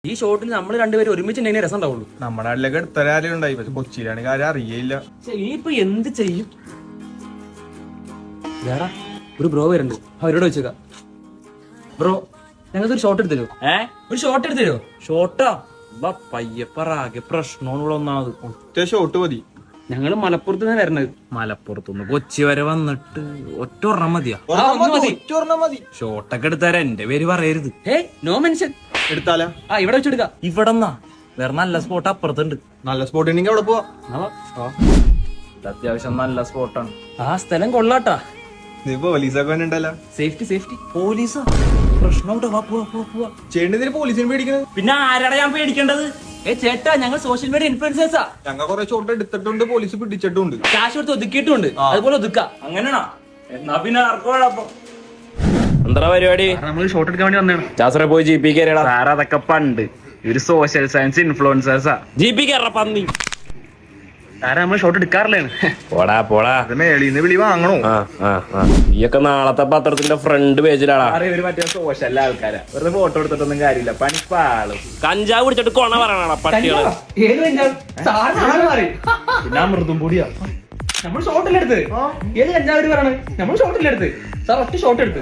ഈ ഷോട്ടിൽ നമ്മൾ രണ്ടുപേരും ഒരുമിച്ചുണ്ടെങ്കിൽ രസം ഉണ്ടാവുള്ളൂ. നമ്മുടെ നാട്ടിലൊക്കെ എടുത്തരാലും ഉണ്ടായി, പക്ഷെ കൊച്ചിയിലാണെങ്കിൽ ആരും അറിയില്ല. ഇനിയിപ്പൊ എന്ത് ചെയ്യും? വേറെ ഒരു ബ്രോ വരുന്നുണ്ട്, അവരോട് വെച്ചേക്കാം. ബ്രോ, ഞങ്ങൾക്ക് ഒരു ഷോട്ട് എടുത്തരോ? ഒരു ഷോട്ട് എടുത്തരോ? ഷോട്ടാ പയ്യപ്പറാകെ പ്രശ്നമാണ് ഇവിടെ ഒന്നാമത്. ഒറ്റ ഷോട്ട് മതി. ഞങ്ങള് മലപ്പുറത്ത് നിന്ന് വരണത്. മലപ്പുറത്തുനിന്ന് കൊച്ചി വരെ വന്നിട്ട് ഒറ്റ ഒരെണ്ണം മതിയാ? മതി. ഷോട്ടൊക്കെ എടുത്താരാ, എന്റെ പേര് പറയരുത്. No mention. എടുത്താലാ? ഇവിടെ വെച്ചെടുക്കാം. ഇവിടെന്നാ വേറെ നല്ല സ്പോട്ട് അപ്പുറത്തുണ്ട്. നല്ല സ്പോട്ട് ഉണ്ടെങ്കിൽ അവിടെ പോവാ. ഇത് അത്യാവശ്യം നല്ല സ്പോട്ടാണ്. ആ സ്ഥലം കൊള്ളാട്ടാ. പോലീസൊക്കെ ഉണ്ടല്ലോ. Safety safety. പോലീസാ? പ്രശ്നം ചേട്ടനെതിരെ പോലീസിനെ പേടിക്കുന്നത്? പിന്നെ ആരാടാ ഞാൻ പേടിക്കേണ്ടത്? ചേട്ടാ, ഞങ്ങൾ സോഷ്യൽ മീഡിയ ഇൻഫ്ലുവൻസേഴ്സാ. ഞങ്ങൾ കുറെ ഷോട്ട് എടുത്തിട്ടുണ്ട്, പോലീസ് പിടിച്ചിട്ടുണ്ട്, കാശ് കൊടുത്ത് ഒതുക്കിയിട്ടുണ്ട്. അതുപോലെ ഒതുക്കാം. അങ്ങനെയാണോ? എന്നാ പിന്നെ ആർക്കും എന്താ പരിപാടി? നമ്മൾ ഷോട്ട് എടുക്കാൻ വേണ്ടി വന്നതാണ്. ചാസറെ പോയി ജി പി കയറിയടാ. സാർ അതൊക്കെ പണ്ട് ഇവര് സോഷ്യൽ സയൻസ് ഇൻഫ്ലുവൻസേഴ്സാ. ജി പി കയറ പന്നി. സാറേ, നമ്മൾ ഷോട്ട് എടുക്കാറില്ലാണ്. പോടാ പോടാ. മേളിന്ന് വിളി വാങ്ങണോ? ഈയൊക്കെ നാളത്തെ പത്രത്തിന്റെ ഫ്രണ്ട് പേജിലാടാ. ഇവര് മറ്റേ സോഷ്യൽ ആൾക്കാരാ, വെറുതെ ഫോട്ടോ എടുത്തിട്ടൊന്നും കാര്യമില്ല, പണിപ്പാളും. കഞ്ചാവ് കുടിച്ചിട്ട് കൊണ പറയണ പട്ടികള്. പിന്നെ അമൃതും പൊടിയാ. നമ്മൾ ഷോട്ടിലെടുത്ത് ഏത് കഞ്ചാവ് പറയണേ? നമ്മൾ ഷോട്ടിലെടുത്ത് സാർ ഒറ്റ ഷോട്ട് എടുത്ത്